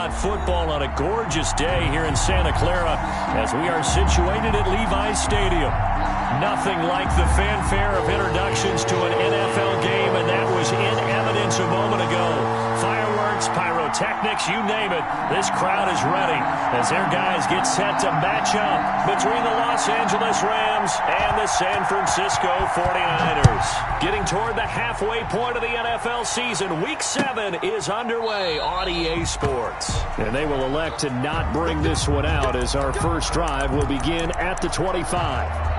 about football on a gorgeous day here in Santa Clara as we are situated at Levi's Stadium. Nothing like the fanfare of introductions to an NFL game, and that was in evidence a moment ago. Fireworks, pyrotechnics, you name it. This crowd is ready as their guys get set to match up between the Los Angeles Rams and the San Francisco 49ers. Getting toward the halfway point of the NFL season, Week 7 is underway on EA Sports. And they will elect to not bring this one out as our first drive will begin at the 25.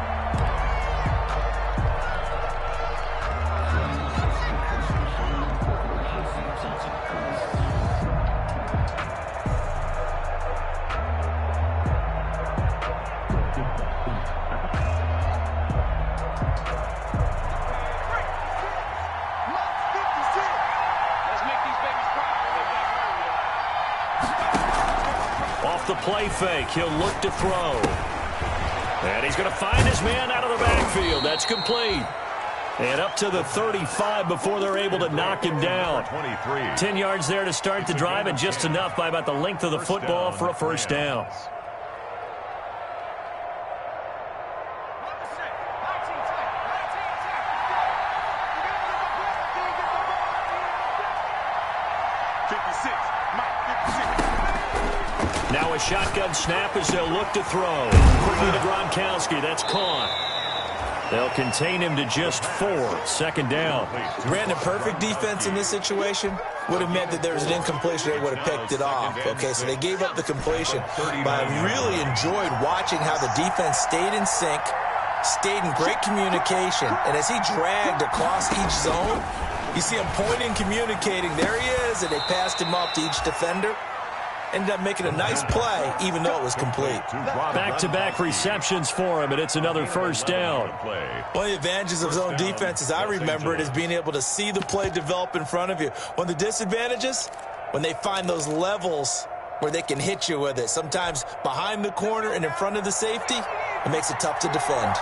The play fake. He'll look to throw. And he's going to find his man out of the backfield. That's complete. And up to the 35 before they're able to knock him down. 10 yards there to start the drive, and just enough by about the length of the football for a first down. Now a shotgun snap as they'll look to throw. Quickly to Gronkowski. That's caught. They'll contain him to just 4. Second down. Brandon, perfect defense in this situation would have meant that there was an incompletion. They would have picked it off. Okay, so they gave up the completion. But I really enjoyed watching how the defense stayed in sync, stayed in great communication. And as he dragged across each zone, you see him pointing, communicating. There he is, and they passed him off to each defender. Ended up making a nice play, even though it was complete. Back-to-back receptions for him, and it's another first down. One of the advantages of zone defense, as I remember it, is being able to see the play develop in front of you. One of the disadvantages, when they find those levels where they can hit you with it, sometimes behind the corner and in front of the safety, it makes it tough to defend.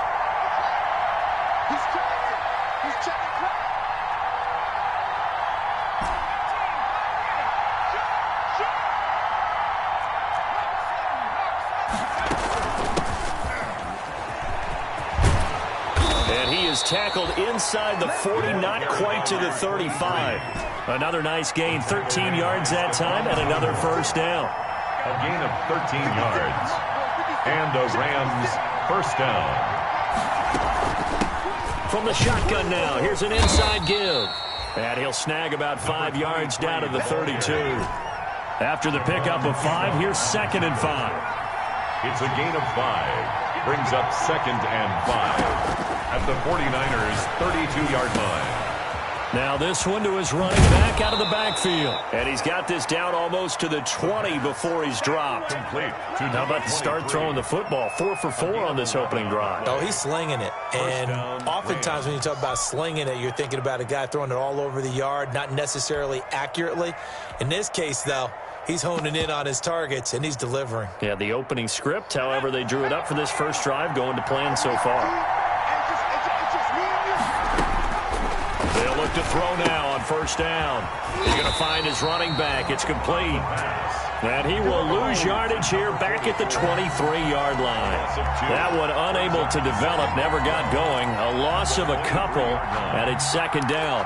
Tackled inside the 40, not quite to the 35. Another nice gain, 13 yards that time, and another first down. A gain of 13 yards. And the Rams first down. From the shotgun now, here's an inside give. And he'll snag about 5 yards down to the 32. After the pickup of 5, here's 2nd and 5. It's a gain of 5. Brings up 2nd and 5. At the 49ers' 32-yard line. Now this one to his running back out of the backfield. And he's got this down almost to the 20 before he's dropped. Complete. How about to start throwing the football? 4 for 4 on this opening drive. Oh, he's slinging it. And oftentimes when you talk about slinging it, you're thinking about a guy throwing it all over the yard, not necessarily accurately. In this case, though, he's honing in on his targets, and he's delivering. Yeah, the opening script, however, they drew it up for this first drive, going to plan so far. They'll look to throw now on first down. He's going to find his running back. It's complete. And he will lose yardage here back at the 23-yard line. That one unable to develop, never got going. A loss of a couple, and it's second down.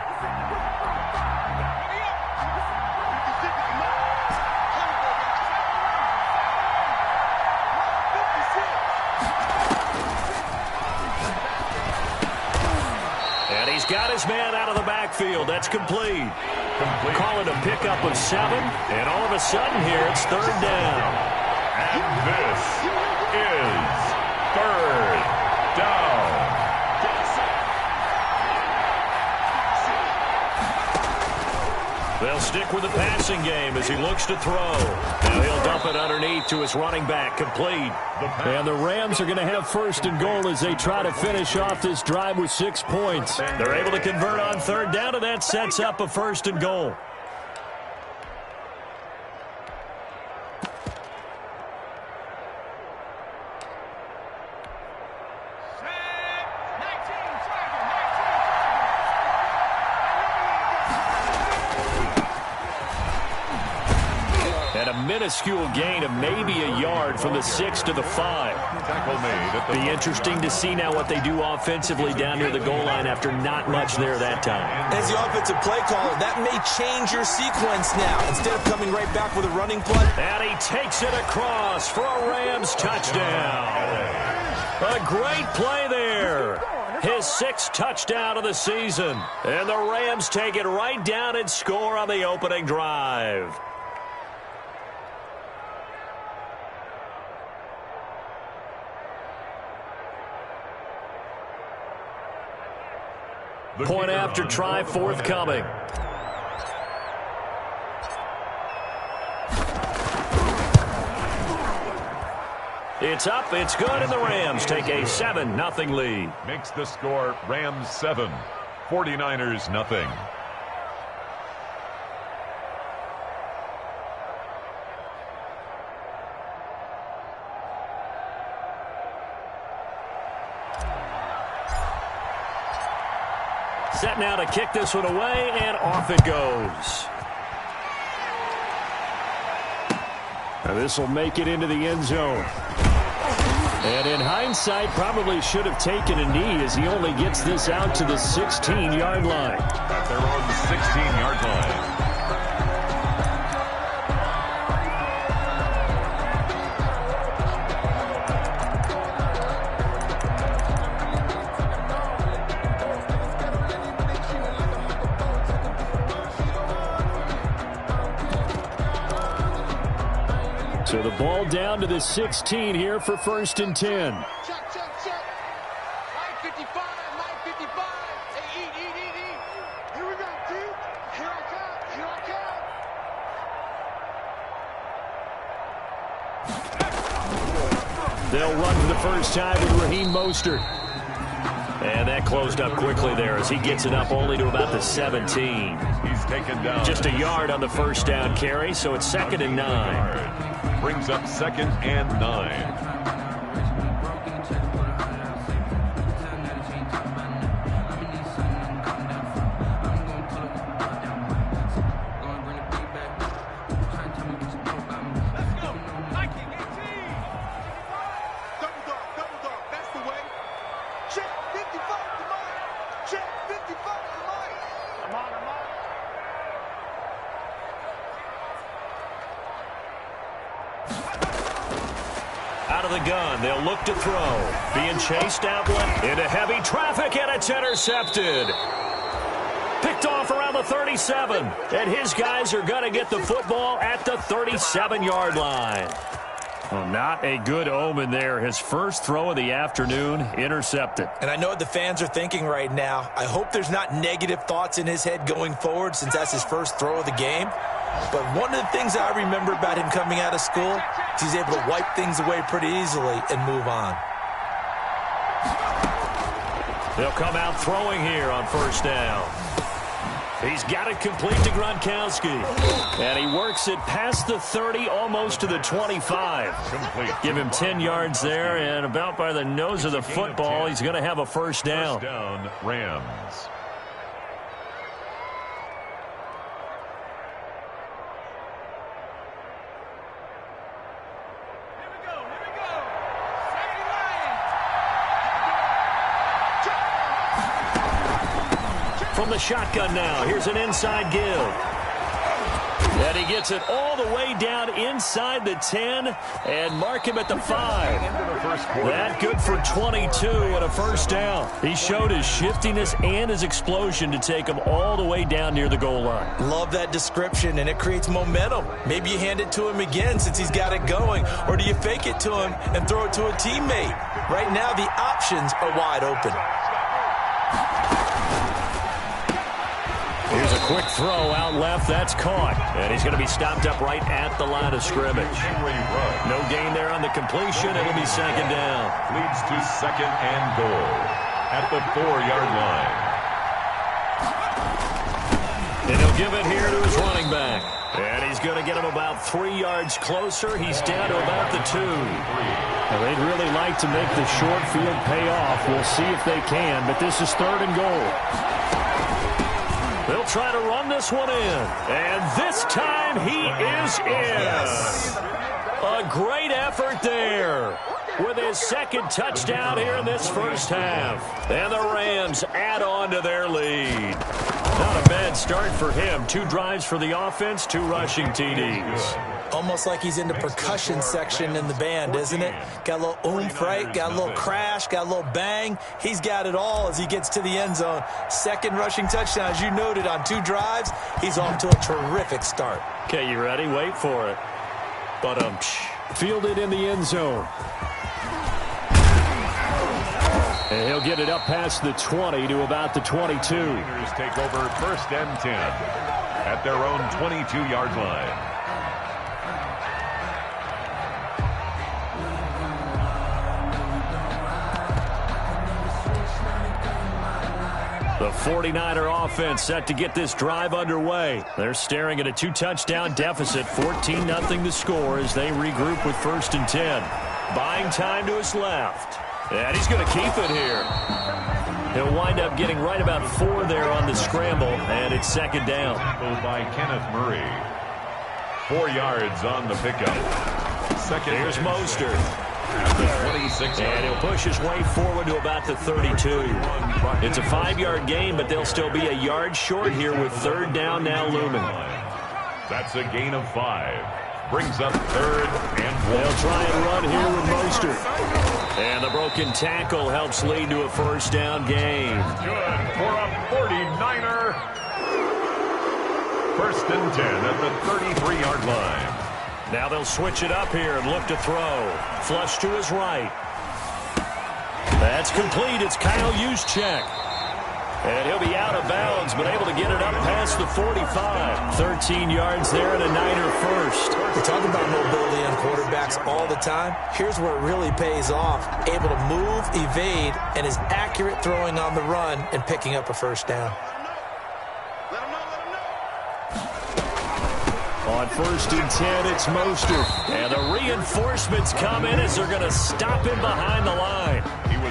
Got his man out of the backfield. That's complete. Call it a pickup of 7, and all of a sudden here it's third down. And this is third down. They'll stick with the passing game as he looks to throw. Now he'll dump it underneath to his running back, complete. And the Rams are going to have first and goal as they try to finish off this drive with 6 points. They're able to convert on third down, and that sets up a first and goal. And a minuscule gain of maybe a yard from the 6 to the 5. Tackle made. Be interesting to see now what they do offensively down near the goal line after not much there that time. As the offensive play caller, that may change your sequence now. Instead of coming right back with a running play. And he takes it across for a Rams touchdown. A great play there. His 6th touchdown of the season. And the Rams take it right down and score on the opening drive. Point after try forthcoming. It's up, it's good, and the Rams take a 7-0 lead. Makes the score Rams 7, 49ers nothing. Set now to kick this one away, and off it goes. Now this will make it into the end zone. And in hindsight, probably should have taken a knee as he only gets this out to the 16-yard line. At their own 16-yard line. So the ball down to the 16 here for 1st and 10. Check, check, check. Line 55, line 55. Hey, eat. Here we go, dude. Here I come, They'll run for the first time with Raheem Mostert. And that closed up quickly there as he gets it up only to about the 17. He's taken down. Just a yard on the first down carry, so it's 2nd and 9. Brings up 2nd and 9. Out of the gun, they'll look to throw. Being chased outlet into heavy traffic, and it's intercepted. Picked off around the 37, and his guys are going to get the football at the 37-yard line. Well, not a good omen there. His first throw of the afternoon, intercepted. And I know what the fans are thinking right now. I hope there's not negative thoughts in his head going forward since that's his first throw of the game. But one of the things I remember about him coming out of school is he's able to wipe things away pretty easily and move on. They'll come out throwing here on first down. He's got it complete to Gronkowski. And he works it past the 30, almost to the 25. Complete. Give him 10 yards there, and about by the nose of the football, he's going to have a first down. First down, Rams. From the shotgun now, here's an inside give. And he gets it all the way down inside the 10 and mark him at the 5. That good for 22 and a first down. He showed his shiftiness and his explosion to take him all the way down near the goal line. Love that description, and it creates momentum. Maybe you hand it to him again since he's got it going, or do you fake it to him and throw it to a teammate? Right now, the options are wide open. Here's a quick throw out left. That's caught. And he's going to be stopped up right at the line of scrimmage. No gain there on the completion. It'll be second down. Leads to 2nd and goal at the 4-yard line. And he'll give it here to his running back. And he's going to get him about 3 yards closer. He's down to about the 2. Now, they'd really like to make the short field pay off. We'll see if they can, but this is 3rd and goal. They'll try to run this one in. And this time time, he is in. A great effort there with his second touchdown here in this first half. And the Rams add on to their lead. Not a bad start for him. 2 drives for the offense, 2 rushing TDs. Almost like he's in the percussion section in the band, isn't it? Got a little oomph, right? Got a little crash, got a little bang. He's got it all as he gets to the end zone. Second rushing touchdown, as you noted, on 2 drives. He's off to a terrific start. Okay, you ready? Wait for it. But fielded in the end zone. And he'll get it up past the 20 to about the 22. Niners take over 1st and 10 at their own 22-yard line. The 49er offense set to get this drive underway. They're staring at a 2-touchdown deficit, 14-0 to score as they regroup with 1st and 10. Buying time to his left. And he's going to keep it here. He'll wind up getting right about 4 there on the scramble, and it's 2nd down. By Kenneth Murray. 4 yards on the pickup. Here's Mostert. At the 26. And he'll push his way forward to about the 32. It's a 5-yard gain, but they'll still be a yard short here with 3rd down now looming. That's a gain of 5. Brings up 3rd and 1. They'll try and run here with Mostert. And the broken tackle helps lead to a 1st down gain. Good for a 49er. 1st and 10 at the 33-yard line. Now they'll switch it up here and look to throw. Flush to his right. That's complete. It's Kyle Juszczyk. And he'll be out of bounds, but able to get it up past the 45. 13 yards there and a Niner first. We talk about mobility on quarterbacks all the time. Here's where it really pays off. Able to move, evade, and is accurate throwing on the run and picking up a 1st down. On 1st and 10, it's Mostert. And the reinforcements come in as they're going to stop him behind the line.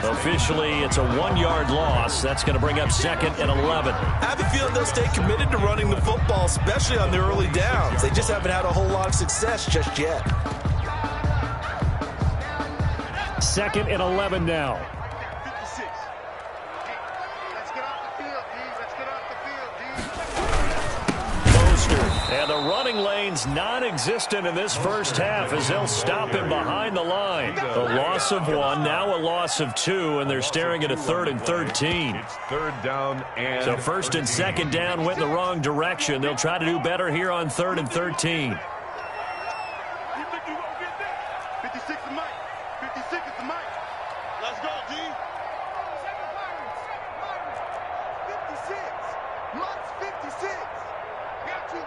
Officially, it's a 1-yard loss. That's going to bring up 2nd and 11. I have a feeling they'll stay committed to running the football, especially on the early downs. They just haven't had a whole lot of success just yet. 2nd and 11 now. 56. Let's get off the field, D. Let's get off the field, D. Mostert. And the running lane's non-existent in this first half as they'll stop him behind the line. A loss of 1, now a loss of 2, and they're staring at a 3rd and 13. It's 3rd down and... So 1st and 2nd down went in the wrong direction. They'll try to do better here on 3rd and 13. 56 is Mike. 56 is the Mike. Let's go, D. 56. Mike's 56. Got you.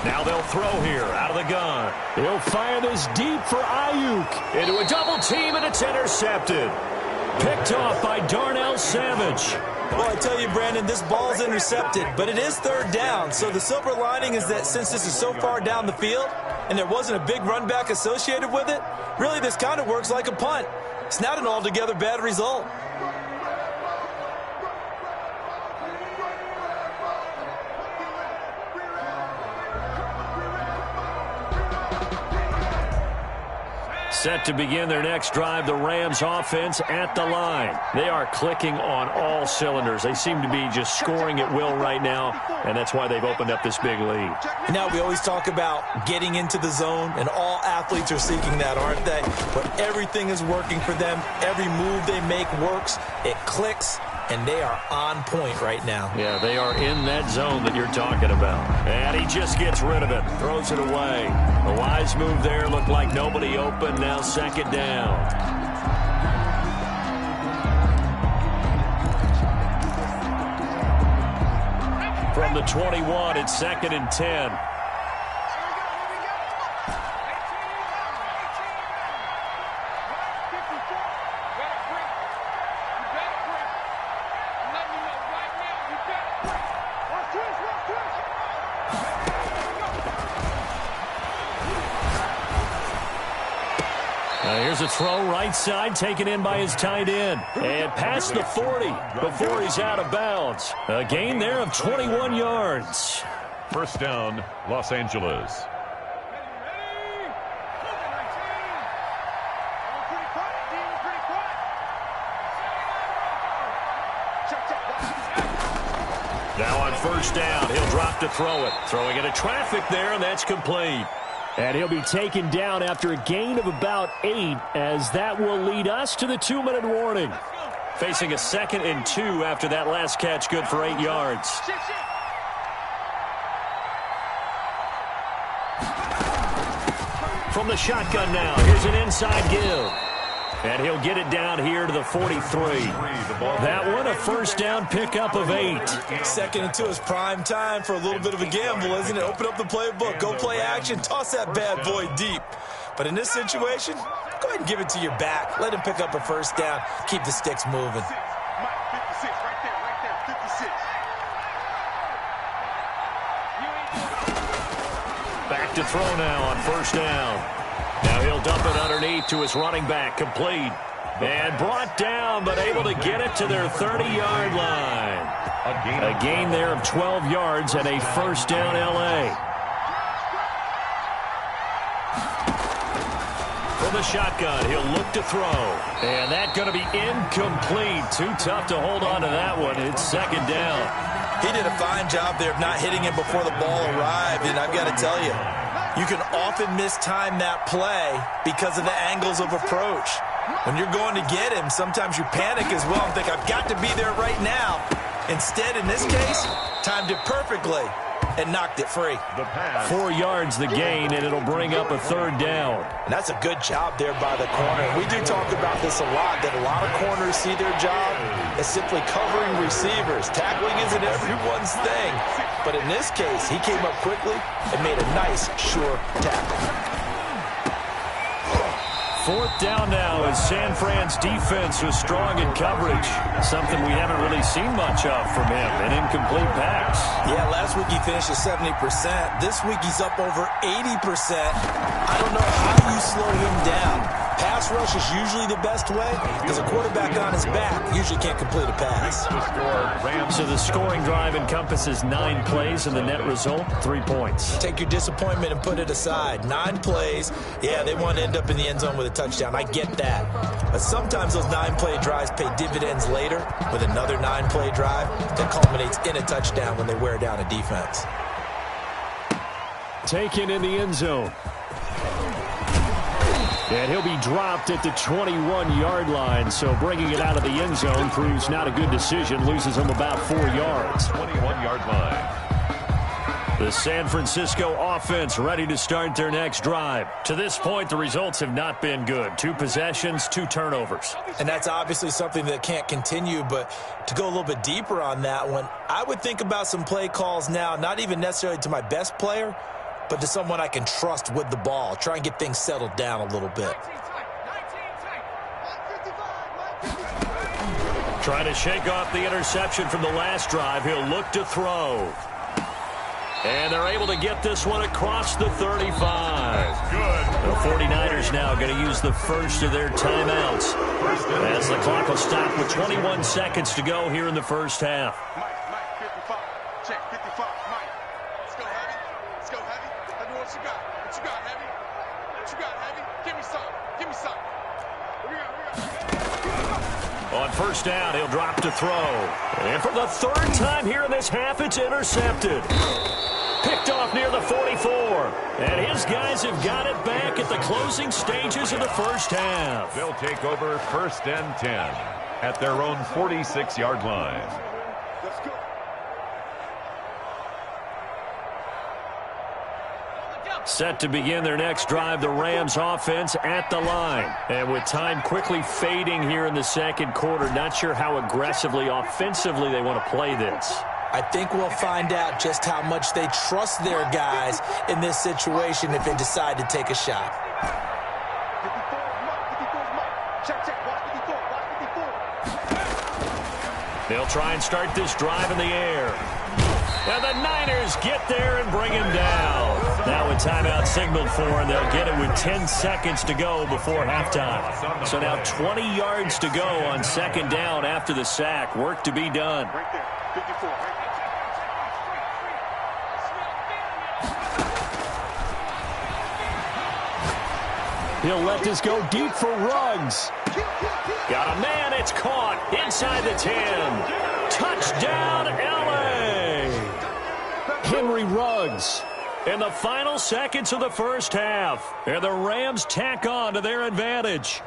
Now they'll throw here out of the gun. He'll fire this deep for Ayuk. Into a double team, and it's intercepted. Picked off by Darnell Savage. Well, I tell you, Brandon, this ball's intercepted, but it is 3rd down. So the silver lining is that since this is so far down the field and there wasn't a big run back associated with it, really this kind of works like a punt. It's not an altogether bad result. Set to begin their next drive, the Rams offense at the line. They are clicking on all cylinders. They seem to be just scoring at will right now, and that's why they've opened up this big lead. Now, we always talk about getting into the zone, and all athletes are seeking that, aren't they? But everything is working for them. Every move they make works. It clicks, and they are on point right now. Yeah, they are in that zone that you're talking about. And he just gets rid of it, throws it away. A wise move there, looked like nobody open, now 2nd down. From the 21, it's 2nd and 10. Here's a throw right side taken in by his tight end. And past the 40 before he's out of bounds. A gain there of 21 yards. First down, Los Angeles. Now on first down, he'll drop to throw it. Throwing into traffic there, and that's complete. And he'll be taken down after a gain of about 8, as that will lead us to the 2-minute warning. Facing a 2nd and 2 after that last catch, good for 8 yards. From the shotgun now, here's an inside give. And he'll get it down here to the 43. That one, a first down pickup of 8. 2nd and 2 is prime time for a little bit of a gamble, isn't it? Open up the playbook, go play action, toss that bad boy deep. But in this situation, go ahead and give it to your back. Let him pick up a first down. Keep the sticks moving. Mike, 56, right there, 56. Back to throw now on first down. Now he'll dump it underneath to his running back, complete. And brought down, but able to get it to their 30-yard line. A gain there of 12 yards and a first down L.A. From the shotgun, he'll look to throw. And that's going to be incomplete. Too tough to hold on to that one. It's 2nd down. He did a fine job there of not hitting him before the ball arrived, and I've got to tell you, you can often mistime that play because of the angles of approach. When you're going to get him, sometimes you panic as well and think, I've got to be there right now. Instead, in this case, timed it perfectly and knocked it free. 4 yards the gain, and it'll bring up a 3rd down. And that's a good job there by the corner. We do talk about this a lot, that a lot of corners see their job as simply covering receivers. Tackling isn't everyone's thing. But in this case, he came up quickly and made a nice, sure tackle. 4th down now as San Fran's defense was strong in coverage. Something we haven't really seen much of from him. An incomplete pass. Yeah, last week he finished at 70%. This week he's up over 80%. I don't know how you slow him down. Pass rush is usually the best way because a quarterback on his back usually can't complete a pass. So the scoring drive encompasses 9 plays, and the net result, 3 points. Take your disappointment and put it aside. 9 plays. Yeah, they want to end up in the end zone with a touchdown. I get that. But sometimes those 9-play drives pay dividends later with another 9-play drive that culminates in a touchdown when they wear down a defense. Taken in the end zone. And he'll be dropped at the 21-yard line, so bringing it out of the end zone proves not a good decision. Loses him about 4 yards. 21-yard line. The San Francisco offense ready to start their next drive. To this point, the results have not been good. 2 possessions, 2 turnovers. And that's obviously something that can't continue, but to go a little bit deeper on that one, I would think about some play calls now, not even necessarily to my best player, but to someone I can trust with the ball. Try and get things settled down a little bit. Trying to shake off the interception from the last drive. He'll look to throw. And they're able to get this one across the 35. Good. The 49ers now going to use the first of their timeouts as the clock will stop with 21 seconds to go here in the first half. Mike, 55. Check, 55. Mike, let's go heavy. Let's go heavy. Let me know what you got. What you got, heavy? What you got, heavy? Give me some. Give me some. What we got? On first down, he'll drop to throw. And for the 3rd time here in this half, it's intercepted. Picked off near the 44. And his guys have got it back at the closing stages of the first half. They'll take over 1st and 10 at their own 46-yard line. Let's go. Set to begin their next drive, the Rams offense at the line. And with time quickly fading here in the second quarter, not sure how aggressively, offensively they want to play this. I think we'll find out just how much they trust their guys in this situation if they decide to take a shot. 54 Mike. Check, check. Watch 54. Watch 54. They'll try and start this drive in the air. And the Niners get there and bring him down. Now a timeout signaled for, and they'll get it with 10 seconds to go before halftime. So now 20 yards to go on 2nd down after the sack. Work to be done. Right there. 54. Right there. He'll let this go deep for Ruggs. Got a man. It's caught inside the 10. Touchdown, L.A. Henry Ruggs. In the final seconds of the first half, and the Rams tack on to their advantage.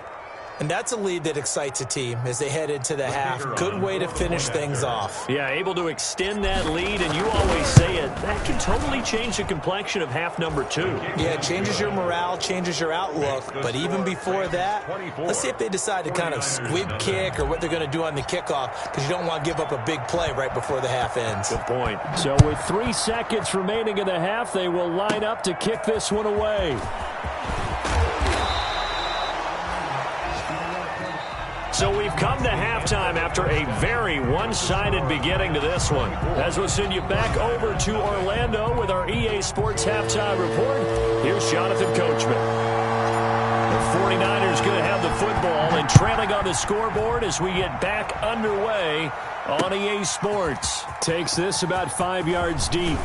And that's a lead that excites a team as they head into the half. Good way to finish things off. Yeah, able to extend that lead, and you always say it, that can totally change the complexion of half number 2. Yeah, it changes your morale, changes your outlook. But even before that, let's see if they decide to kind of squib kick or what they're going to do on the kickoff, because you don't want to give up a big play right before the half ends. Good point. So with 3 seconds remaining in the half, they will line up to kick this one away. So we've come to halftime after a very one-sided beginning to this one. As we'll send you back over to Orlando with our EA Sports Halftime Report, here's Jonathan Coachman. The 49ers going to have the football and trailing on the scoreboard as we get back underway on EA Sports. Takes this about 5 yards deep.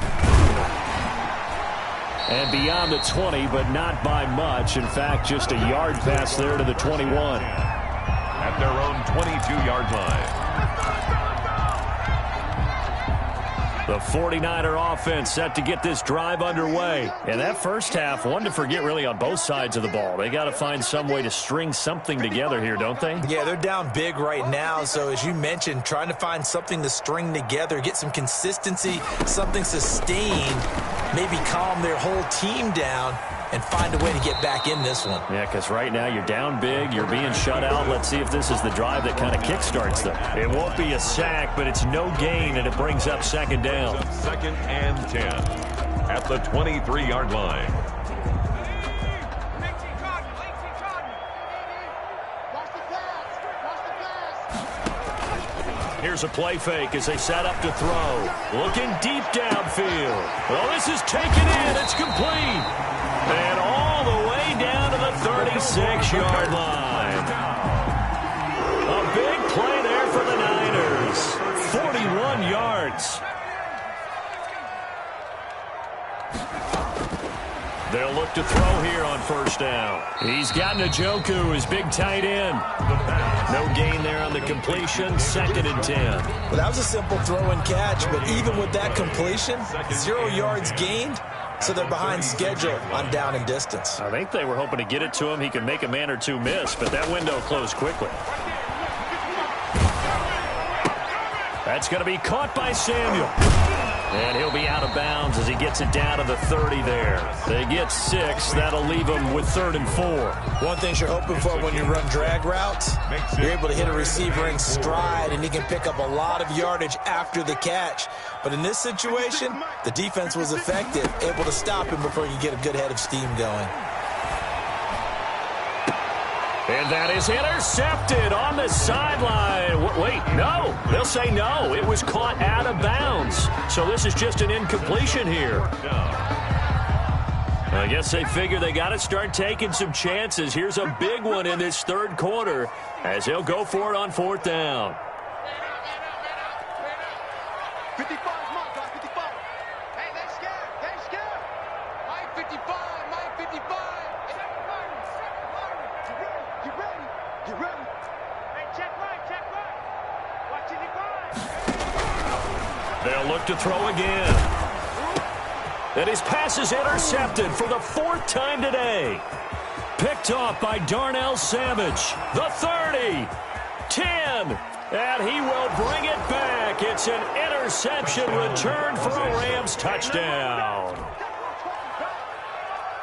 And beyond the 20, but not by much. In fact, just a yard pass there to the 21. At their own 22-yard line. The 49er offense set to get this drive underway. And that first half, one to forget really on both sides of the ball. They got to find some way to string something together here, don't they? Yeah, they're down big right now. So as you mentioned, trying to find something to string together, get some consistency, something sustained, maybe calm their whole team down and find a way to get back in this one. Yeah, because right now you're down big, you're being shut out. Let's see if this is the drive that kind of kickstarts them. It won't be a sack, but it's no gain, and it brings up second down. 2nd and 10 at the 23-yard line. Here's a play fake as they set up to throw. Looking deep downfield. Well, this is taken in. It's complete. And all the way down to the 36-yard line. A big play there for the Niners. 41 yards. They'll look to throw here on first down. He's got Njoku, his big tight end. No gain there on the completion. 2nd and 10. Well, that was a simple throw and catch, but even with that completion, 0 yards gained. So they're behind schedule on down and distance. I think they were hoping to get it to him. He could make a man or two miss, but that window closed quickly. That's going to be caught by Samuel. And he'll be out of bounds as he gets it down to the 30 there. They get 6. That'll leave them with 3rd and 4. One thing you're hoping for when you run drag routes, you're able to hit a receiver in stride, and he can pick up a lot of yardage after the catch. But in this situation, the defense was effective, able to stop him before you get a good head of steam going. And that is intercepted on the sideline. Wait, no. They'll say no. It was caught out of bounds. So this is just an incompletion here. I guess they figure they got to start taking some chances. Here's a big one in this third quarter as they'll go for it on 4th down. 55, Mike, 55. Hey, they're scared. They're scared. Mike 55, Mike 55. Get ready. Get ready. Hey, check right. Watching it right. They'll look to throw again. And his pass is intercepted for the 4th time today. Picked off by Darnell Savage. The 30. 10. And he will bring it back. It's an interception return for a Rams touchdown.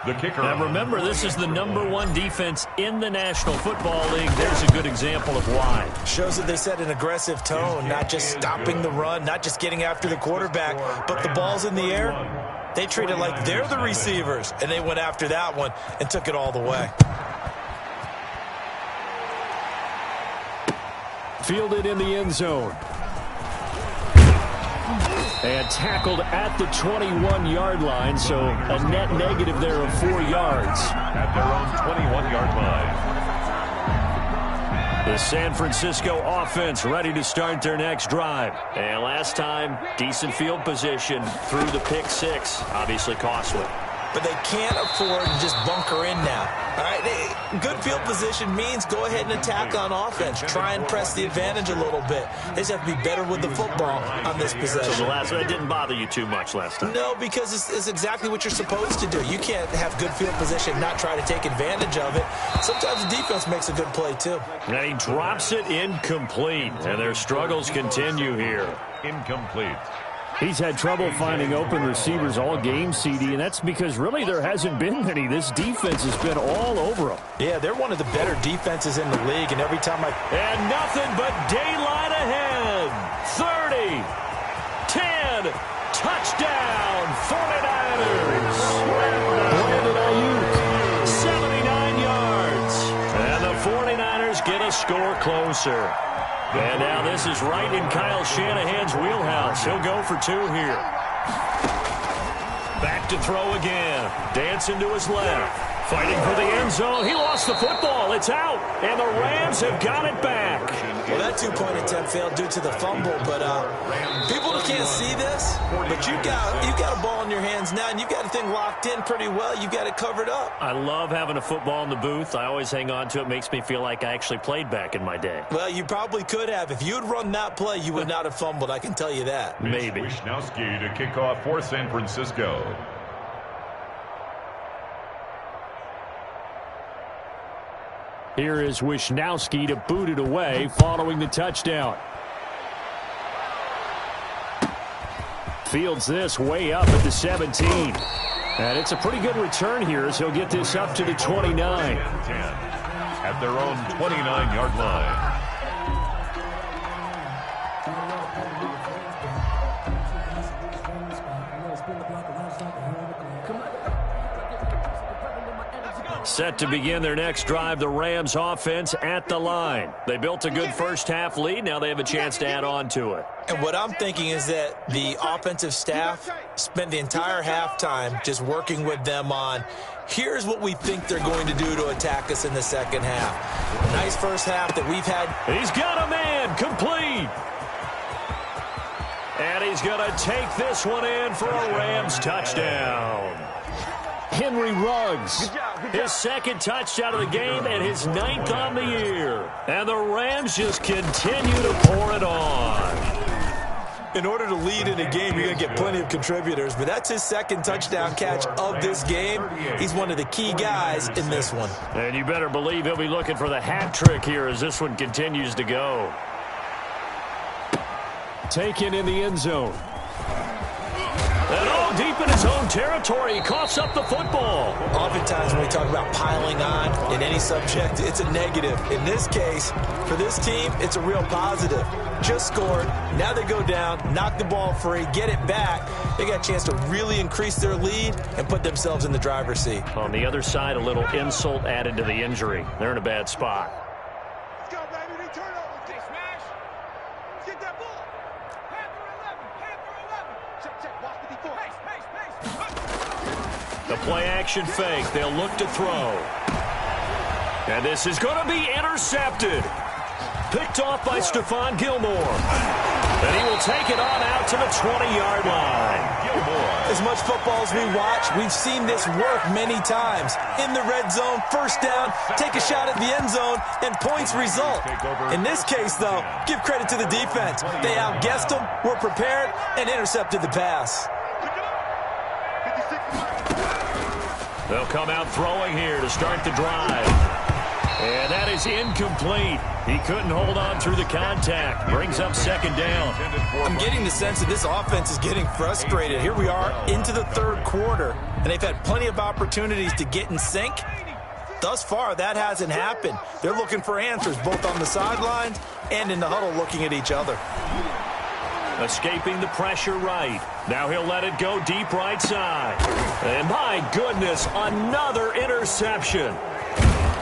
The kicker. Now remember, this is the #1 defense in the National Football League. There's a good example of why. Shows that they set an aggressive tone, not just stopping the run, not just getting after the quarterback, but the ball's in the air. They treat it like they're the receivers, and they went after that one and took it all the way. Fielded in the end zone. And tackled at the 21-yard line, so a net negative there of 4 yards. At their own 21-yard line. The San Francisco offense ready to start their next drive. And last time, decent field position through the pick 6. Obviously costly. but they can't afford to just bunker in now. All right, good field position means go ahead and attack on offense. Try and press the advantage a little bit. They just have to be better with the football on this possession. So the last one didn't bother you too much last time? No, because it's exactly what you're supposed to do. You can't have good field position, not try to take advantage of it. Sometimes the defense makes a good play, too. And he drops it incomplete, and their struggles continue here. Incomplete. He's had trouble finding open receivers all game, CD, and that's because really there hasn't been many. This defense has been all over them. Yeah, they're one of the better defenses in the league, and every time And nothing but daylight ahead. 30, 10, touchdown, 49ers. Brandon Ayuk. 79 yards. And the 49ers get a score closer. And now this is right in Kyle Shanahan's wheelhouse. He'll go for 2 here. Back to throw again. Dancing to his left. Fighting for the end zone. He lost the football. It's out. And the Rams have got it back. Well, that two-point attempt failed due to the fumble, but people can't see this, but you got a ball in your hands now, and you've got the thing locked in pretty well. You got it covered up. I love having a football in the booth. I always hang on to it. Makes me feel like I actually played back in my day. Well, you probably could have. If you had run that play, you would not have fumbled. I can tell you that. Maybe. Wisnowski to kick off for San Francisco. Here is Wisnowski to boot it away following the touchdown. Fields this way up at the 17. And it's a pretty good return here as he'll get this up to the 29. 10 at their own 29-yard line. Set to begin their next drive, the Rams offense at the line. They built a good first-half lead. Now they have a chance to add on to it. And what I'm thinking is that the offensive staff spent the entire halftime just working with them on, here's what we think they're going to do to attack us in the second half. Nice first half that we've had. He's got a man, complete. And he's going to take this one in for a Rams touchdown. Henry Ruggs. His second touchdown of the game and his 9th on the year. And the Rams just continue to pour it on. In order to lead in a game, you're going to get plenty of contributors, but that's his second touchdown catch of this game. He's one of the key guys in this one. And you better believe he'll be looking for the hat trick here as this one continues to go. Taken in the end zone. And all deep in his own territory, he coughs up the football. Oftentimes when we talk about piling on in any subject, it's a negative. In this case, for this team, it's a real positive. Just scored. Now they go down, knock the ball free, get it back. They got a chance to really increase their lead and put themselves in the driver's seat. On the other side, a little insult added to the injury. They're in a bad spot. Let's go, baby. They turn over. They smash. Let's get that ball. Panther 11. Check. Watch the D4. Pace. The play-action fake. They'll look to throw. And this is going to be intercepted. Picked off by Stephon Gilmore. And he will take it on out to the 20-yard line. Gilmore. As much football as we watch, we've seen this work many times. In the red zone, first down, take a shot at the end zone, and points result. In this case, though, give credit to the defense. They outguessed them, were prepared, and intercepted the pass. They'll come out throwing here to start the drive. And that is incomplete. He couldn't hold on through the contact. Brings up second down. I'm getting the sense that this offense is getting frustrated. Here we are into the third quarter, and they've had plenty of opportunities to get in sync. Thus far, that hasn't happened. They're looking for answers both on the sidelines and in the huddle looking at each other. Escaping the pressure right. Now he'll let it go deep right side. And my goodness, another interception.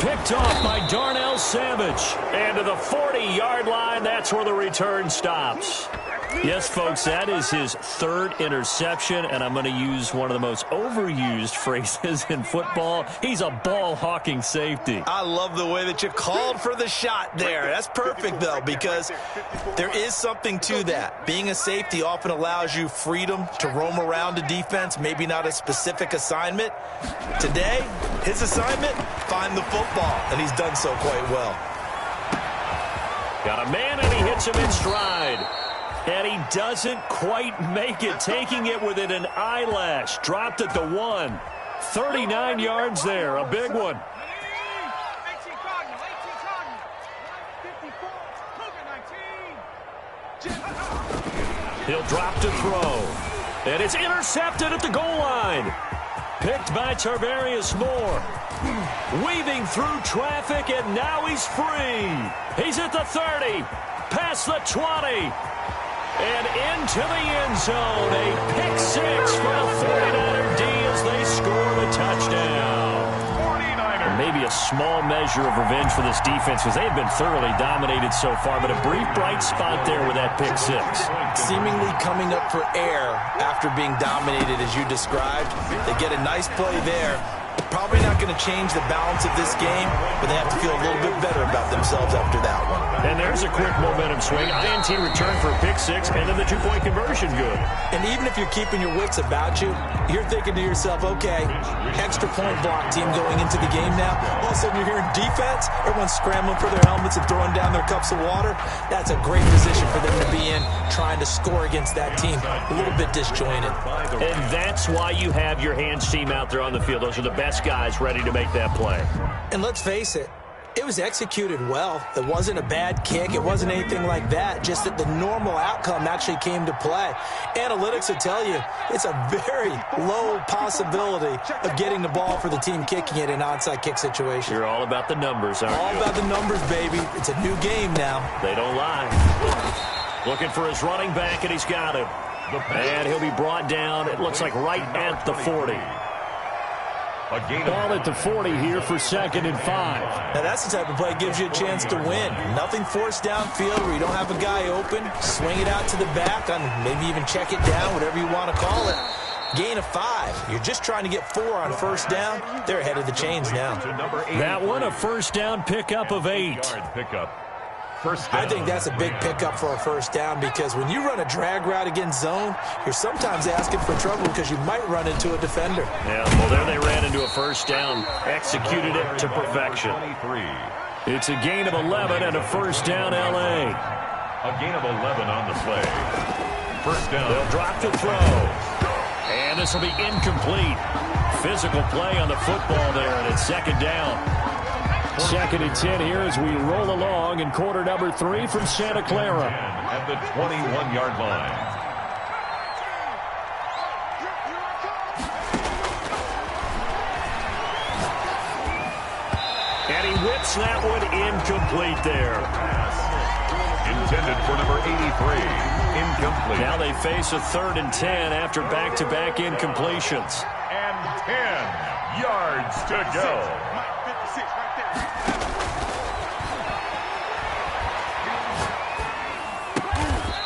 Picked off by Darnell Savage. And to the 40-yard line, that's where the return stops. Yes, folks, that is his third interception, and I'm going to use one of the most overused phrases in football. He's a ball-hawking safety. I love the way that you called for the shot there. That's perfect, though, because there is something to that. Being a safety often allows you freedom to roam around a defense, maybe not a specific assignment. Today, his assignment, find the football, and he's done so quite well. Got a man, and he hits him in stride. And he doesn't quite make it, taking it within an eyelash. Dropped at the 1. 39 yards there, a big one. He'll drop to throw. And it's intercepted at the goal line. Picked by Tarvarius Moore. Weaving through traffic, and now he's free. He's at the 30, past the 20. And into the end zone, a pick six for the 49er D as they score the touchdown. 49ers. Maybe a small measure of revenge for this defense because they have been thoroughly dominated so far, but a brief bright spot there with that pick six. Seemingly coming up for air after being dominated as you described. They get a nice play there. Probably not going to change the balance of this game, but they have to feel a little bit better about themselves after that one. And there's a quick momentum swing. INT return for a pick six, and then the two-point conversion good. And even if you're keeping your wits about you, you're thinking to yourself, okay, extra point block team going into the game now. All of a sudden you're hearing defense, everyone's scrambling for their helmets and throwing down their cups of water. That's a great position for them to be in, trying to score against that team. A little bit disjointed. And that's why you have your hands team out there on the field. Those are the best guys ready to make that play. And let's face it, it was executed well. It wasn't a bad kick. It wasn't anything like that. Just that the normal outcome actually came to play. Analytics will tell you it's a very low possibility of getting the ball for the team kicking it in an onside kick situation. You're all about the numbers, aren't you? All about the numbers, baby. It's a new game now. They don't lie. Looking for his running back, and he's got him. And he'll be brought down, it looks like right at the 40. Ball at the 40 here for 2nd and 5. Now that's the type of play that gives you a chance to win. Nothing forced downfield where you don't have a guy open. Swing it out to the back, and maybe even check it down, whatever you want to call it. Gain of 5. You're just trying to get 4 on first down. They're ahead of the chains now. That one a first down pickup of 8. I think that's a big pickup for a first down because when you run a drag route against zone, you're sometimes asking for trouble because you might run into a defender. Yeah, well, there they ran into a first down, executed it to perfection. It's a gain of 11 and a first down, L.A. A gain of 11 on the play. First down. They'll drop to throw. And this will be incomplete. Physical play on the football there, and it's 2nd down. 2nd and 10 here as we roll along in quarter number 3 from Santa Clara. At the 21-yard line. And he whips that one incomplete there. Intended for number 83. Incomplete. Now they face a 3rd and 10 after back-to-back incompletions. And 10 yards to go.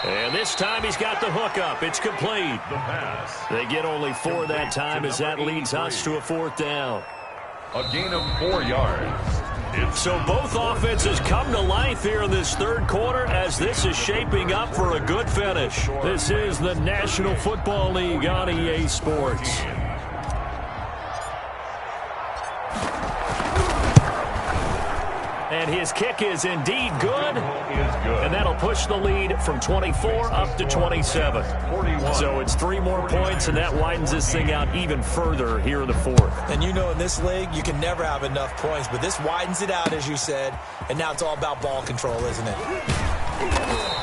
And this time he's got the hook up. It's complete. The pass. They get only 4 that time as that leads us to a 4th down. A gain of 4 yards. So both offenses come to life here in this 3rd quarter as this is shaping up for a good finish. This is the National Football League on EA Sports. And his kick is indeed good. And that'll push the lead from 24 up to 27. So it's 3 more points, and that widens this thing out even further here in the 4th. And you know in this league, you can never have enough points, but this widens it out, as you said, and now it's all about ball control, isn't it?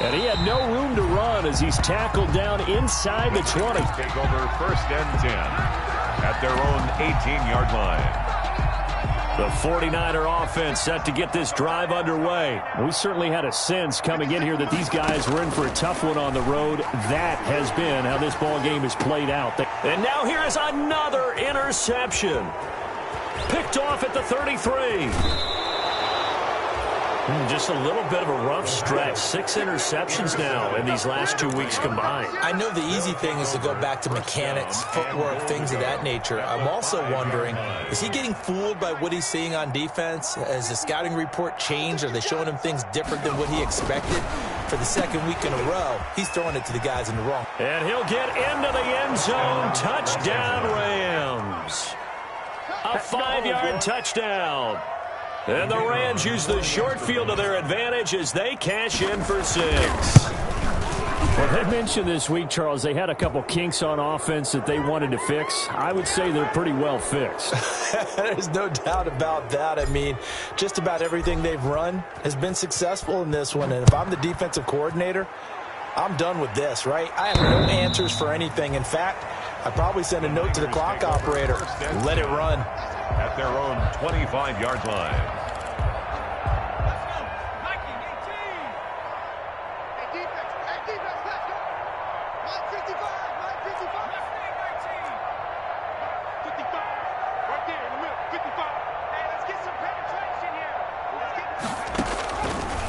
And he had no room to run as he's tackled down inside the 20. Take over 1st and 10 at their own 18-yard line. The 49er offense set to get this drive underway. We certainly had a sense coming in here that these guys were in for a tough one on the road. That has been how this ball game has played out. And now here is another interception. Picked off at the 33. Just a little bit of a rough stretch. 6 interceptions now in these last 2 weeks combined. I know the easy thing is to go back to mechanics, footwork, things of that nature. I'm also wondering, is he getting fooled by what he's seeing on defense? Has the scouting report changed? Are they showing him things different than what he expected? For the second week in a row, he's throwing it to the guys in the wrong. And he'll get into the end zone. Touchdown, Rams. A 5-yard touchdown. And the Rams use the short field to their advantage as they cash in for 6. Well, they mentioned this week, Charles, they had a couple kinks on offense that they wanted to fix. I would say they're pretty well fixed. There's no doubt about that. I mean, just about everything they've run has been successful in this one. And if I'm the defensive coordinator, I'm done with this, right? I have no answers for anything. In fact, I'd probably send a note to the clock operator. Let it run. At their own 25-yard line.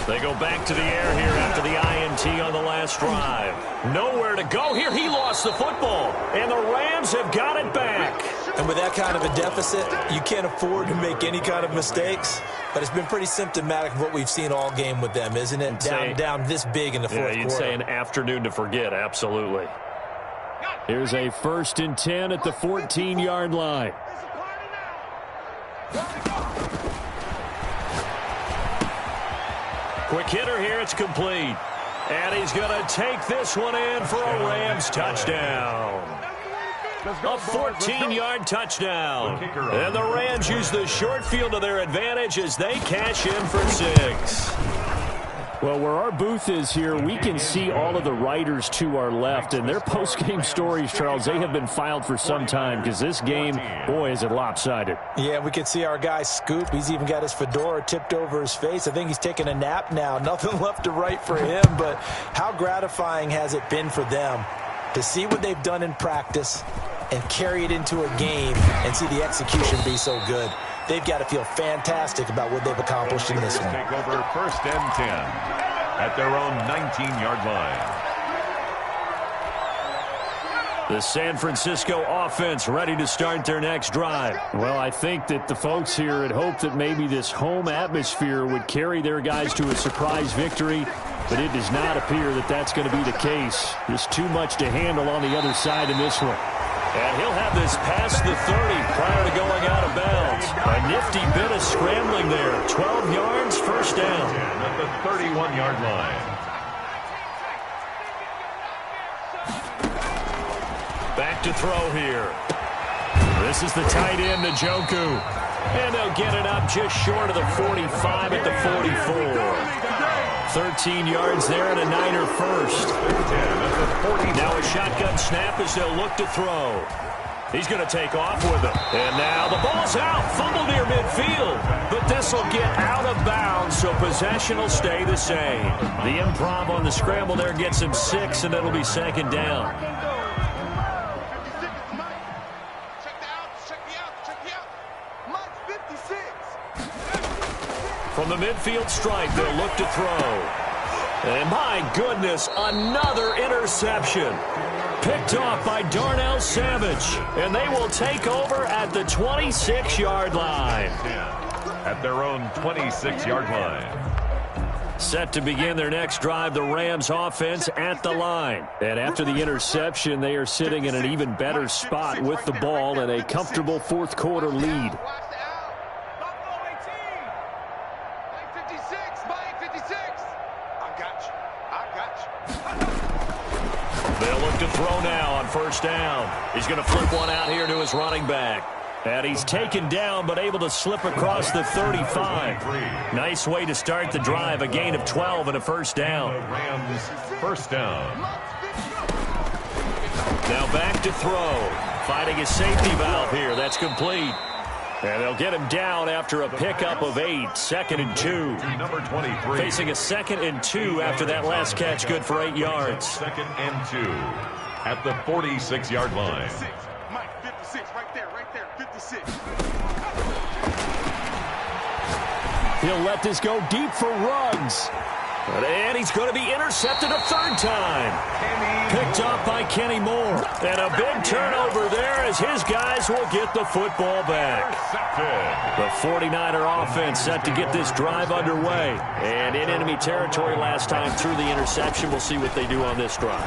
They go back to the air here after the INT on the last drive. Nowhere to go here. He lost the football, and the Rams have got it back. And with that kind of a deficit, you can't afford to make any kind of mistakes. But it's been pretty symptomatic of what we've seen all game with them, isn't it? Down this big in the fourth quarter. You'd say an afternoon to forget, absolutely. Here's a 1st and 10 at the 14-yard line. Quick hitter here, it's complete. And he's going to take this one in for a Rams touchdown. A 14-yard touchdown. And the Rams use the short field to their advantage as they cash in for 6. Well, where our booth is here, we can see all of the writers to our left. And their post-game stories, Charles, they have been filed for some time because this game, boy, is it lopsided. Yeah, we can see our guy Scoop. He's even got his fedora tipped over his face. I think he's taking a nap now. Nothing left to write for him. But how gratifying has it been for them to see what they've done in practice and carry it into a game and see the execution be so good? They've got to feel fantastic about what they've accomplished in this one. Take over 1st and 10 at their own 19-yard line. The San Francisco offense ready to start their next drive. Well, I think that the folks here had hoped that maybe this home atmosphere would carry their guys to a surprise victory, but it does not appear that that's going to be the case. There's too much to handle on the other side in this one. And he'll have this past the 30 prior to going out of bounds. A nifty bit of scrambling there. 12 yards, 1st down. At the 31-yard line. Back to throw here. This is the tight end, Njoku. And they'll get it up just short of the 45 at the 44. 13 yards there and a Niner first. Now a shotgun snap as they'll look to throw. He's going to take off with it. And now the ball's out. Fumble near midfield. But this will get out of bounds, so possession will stay the same. The improv on the scramble there gets him 6, and it'll be 2nd down. From the midfield stripe, they'll look to throw. And my goodness, another interception. Picked off by Darnell Savage. And they will take over at the 26-yard line. At their own 26-yard line. Set to begin their next drive, the Rams offense at the line. And after the interception, they are sitting in an even better spot with the ball and a comfortable 4th quarter lead. They'll look to throw now on 1st down. He's going to flip one out here to his running back. And he's taken down but able to slip across the 35. Nice way to start the drive. A gain of 12 and a 1st down. Rams 1st down. Now back to throw. Finding a safety valve here. That's complete. And they'll get him down after a pickup of 8. 2nd and 2. Number 23. Facing a 2nd and 2 after that last catch. Good for 8 yards. 2nd and 2 at the 46-yard line. Mike, 56, right there, 56. He'll let this go deep for Ruggs. And he's going to be intercepted a third time. Picked off by Kenny Moore. And a big turnover there as his guys will get the football back. The 49er offense set to get this drive underway. And in enemy territory last time through the interception. We'll see what they do on this drive.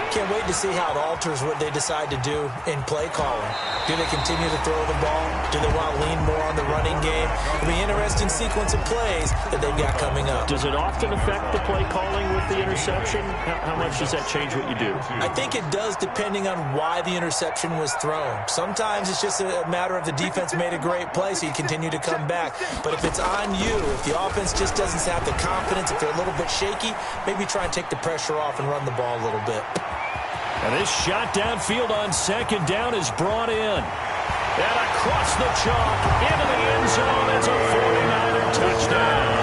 Can't wait to see how it alters what they decide to do in play calling. Do they continue to throw the ball? Do they want to lean more on the running game? It'll be an interesting sequence of plays that they've got coming up. Does it often affect the play calling with the interception? How much does that change what you do? I think it does depending on why the interception was thrown. Sometimes it's just a matter of the defense made a great play, so you continue to come back. But if it's on you, if the offense just doesn't have the confidence, if they're a little bit shaky, maybe try and take the pressure off and run the ball a little bit. And this shot downfield on second down is brought in. And across the chalk, into the end zone. It's a 49er touchdown.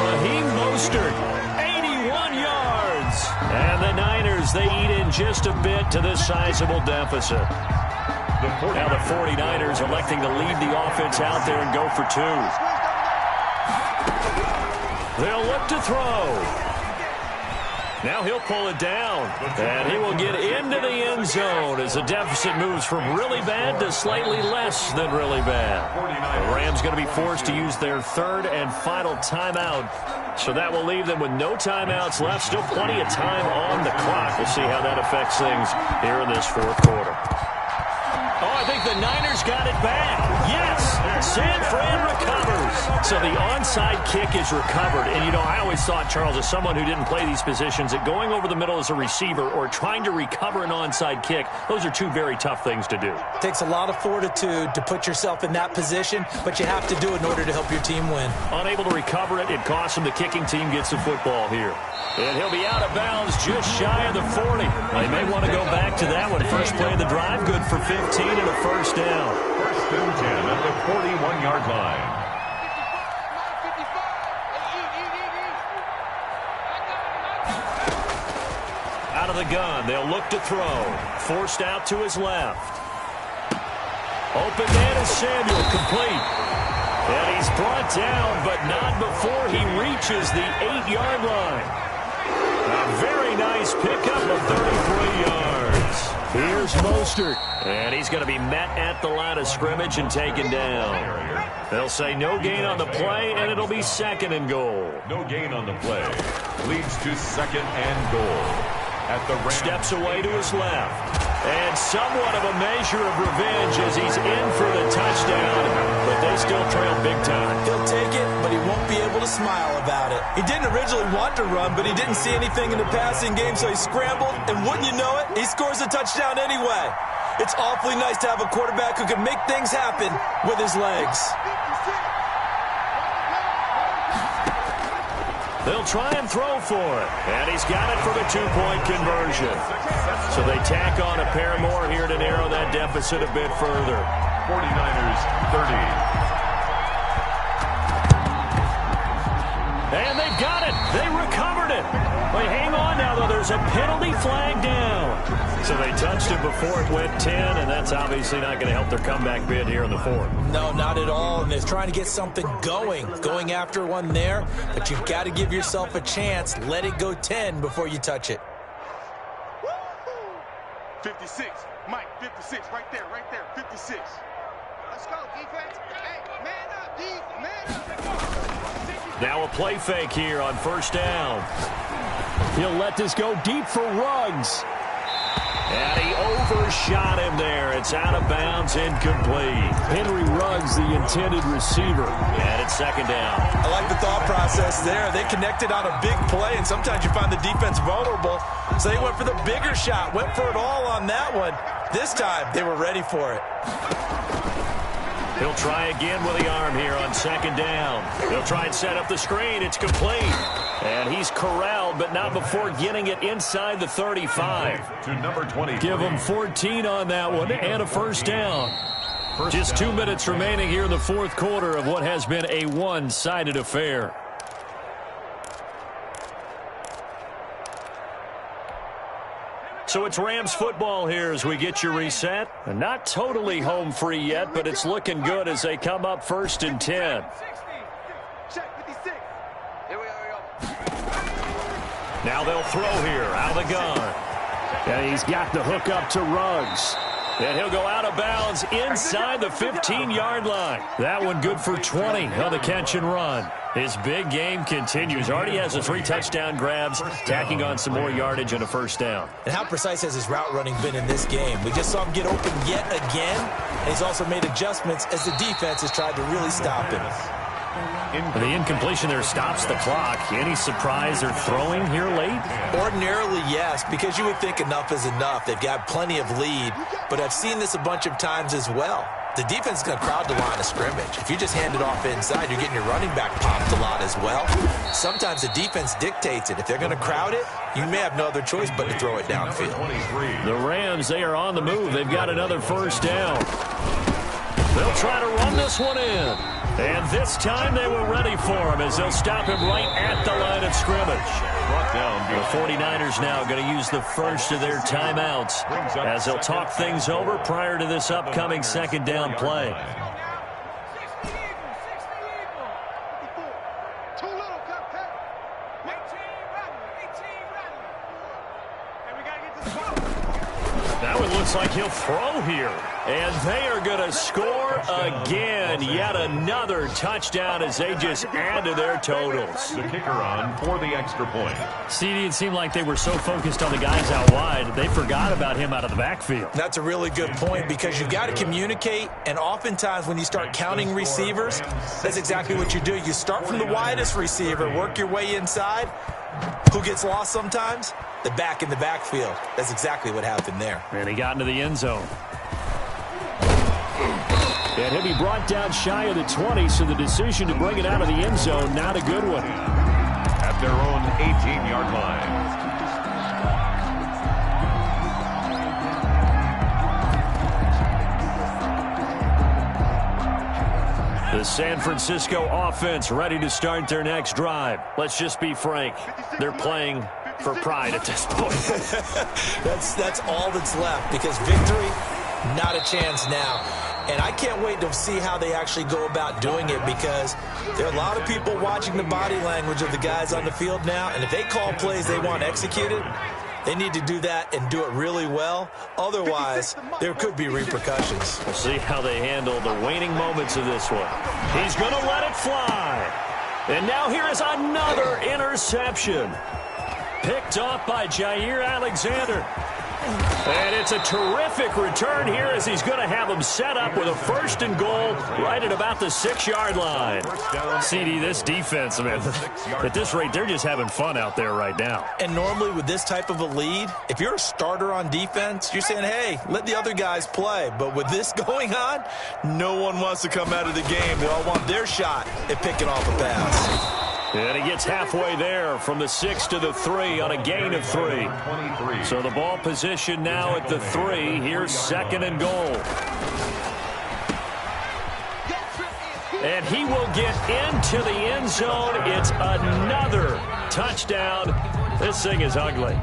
Raheem Mostert, 81 yards. And the Niners, they eat in just a bit to this sizable deficit. Now the 49ers electing to lead the offense out there and go for two. They'll look to throw. Now he'll pull it down, and he will get into the end zone as the deficit moves from really bad to slightly less than really bad. The Rams going to be forced to use their third and final timeout, so that will leave them with no timeouts left. Still plenty of time on the clock. We'll see how that affects things here in this fourth quarter. Oh, I think the Niners got it back. Yes, San Fran recovers. So the onside kick is recovered. And, you know, I always thought, Charles, as someone who didn't play these positions, that going over the middle as a receiver or trying to recover an onside kick, those are two very tough things to do. It takes a lot of fortitude to put yourself in that position, but you have to do it in order to help your team win. Unable to recover it, it costs him. The kicking team gets the football here. And he'll be out of bounds just shy of the 40. They may want to go back to that one. First play of the drive, good for 15 and a first down. First and 10 at the 41-yard line. Out of the gun, they'll look to throw. Forced out to his left. Open man is Samuel, complete. And he's brought down, but not before he reaches the 8-yard line. A very nice pickup of 33 yards. Here's Mostert. And he's going to be met at the line of scrimmage and taken down. They'll say no gain on the play, and it'll be second and goal. No gain on the play. Leads to second and goal. At the Rams. Steps away to his left. And somewhat of a measure of revenge as he's in for the touchdown. But they still trail big time. He'll take it, but he won't be able to smile about it. He didn't originally want to run, but he didn't see anything in the passing game, so he scrambled. And wouldn't you know it, he scores a touchdown anyway. It's awfully nice to have a quarterback who can make things happen with his legs. They'll try and throw for it. And he's got it for the two-point conversion. So they tack on a pair more here to narrow that deficit a bit further. 49ers 30. And they've got it. They recovered it. They hang on now, though. There's a penalty flag down. So they touched it before it went 10, and that's obviously not going to help their comeback bid here in the fourth. No, not at all. And they're trying to get something going after one there. But you've got to give yourself a chance. Let it go 10 before you touch it. 56. Mike, 56. Right there, 56. Let's go, defense. Hey, man up, D. Man up. Now a play fake here on first down. He'll let this go deep for Ruggs. And he overshot him there. It's out of bounds, incomplete. Henry Ruggs, the intended receiver. And it's second down. I like the thought process there. They connected on a big play, and sometimes you find the defense vulnerable. So they went for the bigger shot, went for it all on that one. This time, they were ready for it. He'll try again with the arm here on second down. He'll try and set up the screen. It's complete. And he's corralled, but not before getting it inside the 35. To number 20. Give him 14 on that one and a first down. Just 2 minutes remaining here in the fourth quarter of what has been a one-sided affair. So it's Rams football here as we get you reset. Not totally home free yet, but it's looking good as they come up first and 10. Check 56. Here we go. Now they'll throw here out of the gun. And he's got the hook up to Ruggs. And he'll go out of bounds inside the 15-yard line. That one good for 20 on the catch and run. His big game continues. Already has the 3 touchdown grabs, tacking on some more yardage and a first down. And how precise has his route running been in this game? We just saw him get open yet again, and he's also made adjustments as the defense has tried to really stop him. The incompletion there stops the clock. Any surprise they're throwing here late? Ordinarily, yes, because you would think enough is enough. They've got plenty of lead, but I've seen this a bunch of times as well. The defense is going to crowd the line of scrimmage. If you just hand it off inside, you're getting your running back popped a lot as well. Sometimes the defense dictates it. If they're going to crowd it, you may have no other choice but to throw it downfield. The Rams, they are on the move. They've got another first down. They'll try to run this one in. And this time they were ready for him as they'll stop him right at the line of scrimmage. The 49ers now going to use the first of their timeouts as they'll talk things over prior to this upcoming second down play. Now it looks like he'll throw here. And they are going to score again. Yet another touchdown as they just add to their totals. The kicker on for the extra point. CD, it seemed like they were so focused on the guys out wide, they forgot about him out of the backfield. That's a really good point because you've got to communicate, and oftentimes when you start counting receivers, that's exactly what you do. You start from the widest receiver, work your way inside. Who gets lost sometimes? The back in the backfield. That's exactly what happened there. And he got into the end zone. And he'll be brought down shy of the 20, so the decision to bring it out of the end zone, not a good one. At their own 18-yard line. The San Francisco offense ready to start their next drive. Let's just be frank. They're playing for pride at this point. That's all that's left because victory, not a chance now. And I can't wait to see how they actually go about doing it because there are a lot of people watching the body language of the guys on the field now. And if they call plays they want executed, they need to do that and do it really well. Otherwise, there could be repercussions. We'll see how they handle the waning moments of this one. He's going to let it fly. And now here is another interception. Picked off by Jair Alexander. And it's a terrific return here as he's going to have him set up with a first and goal right at about the 6-yard line. CD, this defense, man, at this rate, they're just having fun out there right now. And normally with this type of a lead, if you're a starter on defense, you're saying, hey, let the other guys play. But with this going on, no one wants to come out of the game. They all want their shot at picking off a pass. And he gets halfway there from the 6 to the 3 on a gain of 3. So the ball position now at the 3. Here's second and goal. And he will get into the end zone. It's another touchdown. This thing is ugly.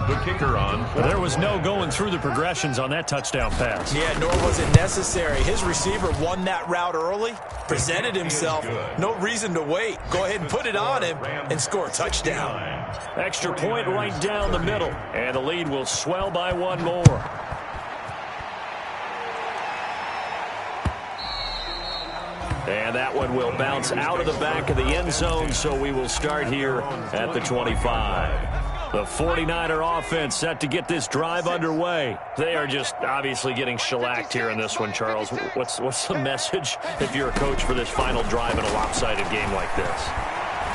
The kicker on. There was no going through the progressions on that touchdown pass. Yeah, nor was it necessary. His receiver won that route early, presented himself. No reason to wait. Go ahead and put it on him and score a touchdown. Extra point right down the middle. And the lead will swell by one more. And that one will bounce out of the back of the end zone, so we will start here at the 25. The 49er offense set to get this drive underway. They are just obviously getting shellacked here in this one, Charles. What's the message if you're a coach for this final drive in a lopsided game like this?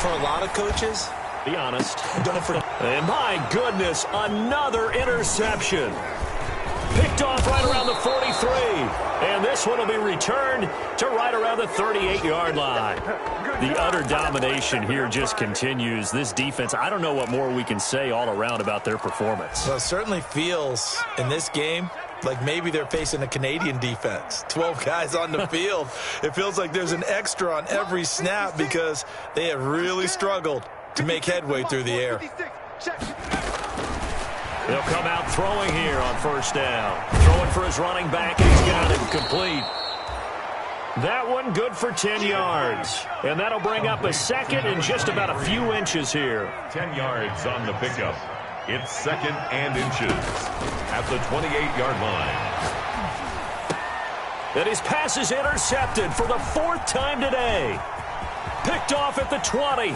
For a lot of coaches, be honest. Don't forget. And my goodness, another interception. Picked off right around the 43. And this one will be returned to right around the 38-yard line. The utter domination here just continues. This defense, I don't know what more we can say all around about their performance. Well, it certainly feels in this game like maybe they're facing a Canadian defense. 12 guys on the field. It feels like there's an extra on every snap because they have really struggled to make headway through the air. He'll come out throwing here on first down. Throwing for his running back, and he's got it complete. That one good for 10 yards. And that'll bring up a second and just about a few inches here. 10 yards on the pickup. It's second and inches at the 28-yard line. And his pass is intercepted for the 4th time today. Picked off at the 20.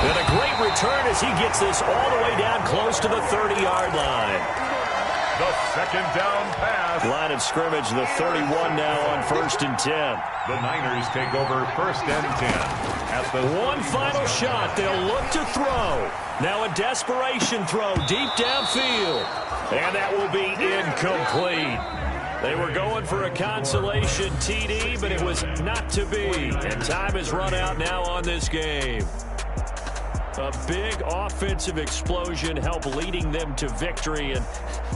And a great return as he gets this all the way down close to the 30-yard line. The second down pass. Line of scrimmage, the 31 now on 1st and 10. The Niners take over 1st and 10. At the one final shot, they'll look to throw. Now a desperation throw deep downfield. And that will be incomplete. They were going for a consolation TD, but it was not to be. And time has run out now on this game. A big offensive explosion helped leading them to victory. And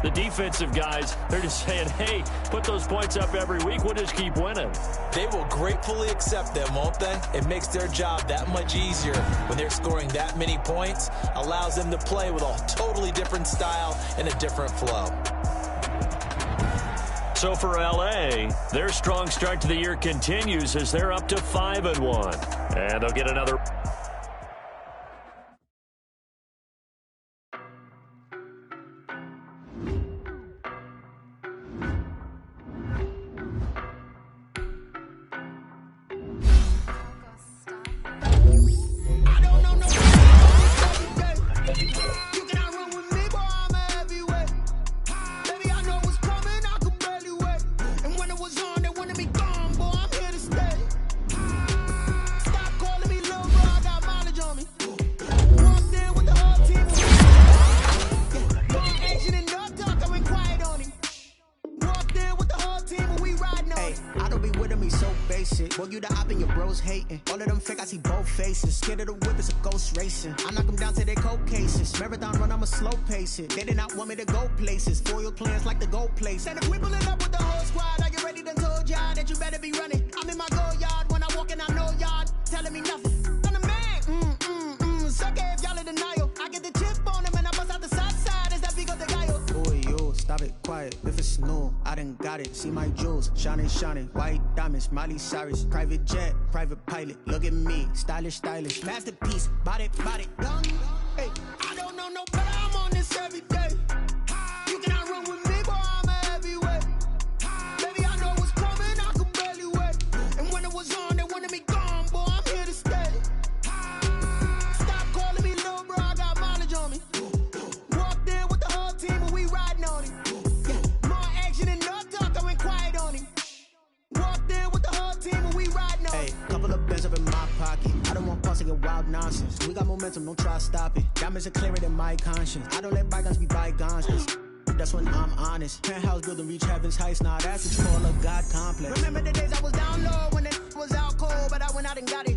the defensive guys, they're just saying, hey, put those points up every week. We'll just keep winning. They will gratefully accept them, won't they? It makes their job that much easier when they're scoring that many points. Allows them to play with a totally different style and a different flow. So for L.A., their strong start to the year continues as they're up to 5-1. And they'll get another... Boy, you the op and your bros hating. All of them fake, I see both faces. Scared of the whip, it's a ghost racing. I knock them down to their cold cases. Marathon run, I'ma slow pace it. They did not want me to go places. Foil plans like the gold place. And if we pulling up with the whole squad, I get ready to told y'all that you better be running. I'm in my go yard when I walk in, I know y'all telling me nothing. I'm the man, sucker if y'all in denial. I get the chip on them and I bust out the south side. Is that big of the guy? Boy, yo, stop it, quiet. If it's new, I done got it. See my jewels, shining, white diamonds, Miley Cyrus, private jet, private pilot. Look at me, stylish, masterpiece, body, young. Hey, I don't know no better. I'm on this every day. You cannot run with me, boy. I'm a heavyweight. Baby, I know what's coming. I could barely wait. And when it was on, they wanted me gone, boy. I'm here to stay. Stop calling me little bro. I got mileage on me. Walked in with the whole team, and we riding on it. More action and no talk. I went quiet on him. Walked in with the whole team and we riding on. Hey, couple of bands up in my pocket. I don't want pause to get wild nonsense. We got momentum, don't try to stop it. Diamonds are clearer than my conscience. I don't let bygones be bygones. That's when I'm honest. Penthouse building, reach heaven's heights. Now that's what's called a God complex. Remember the days I was down low when it was out cold, but I went out and got it.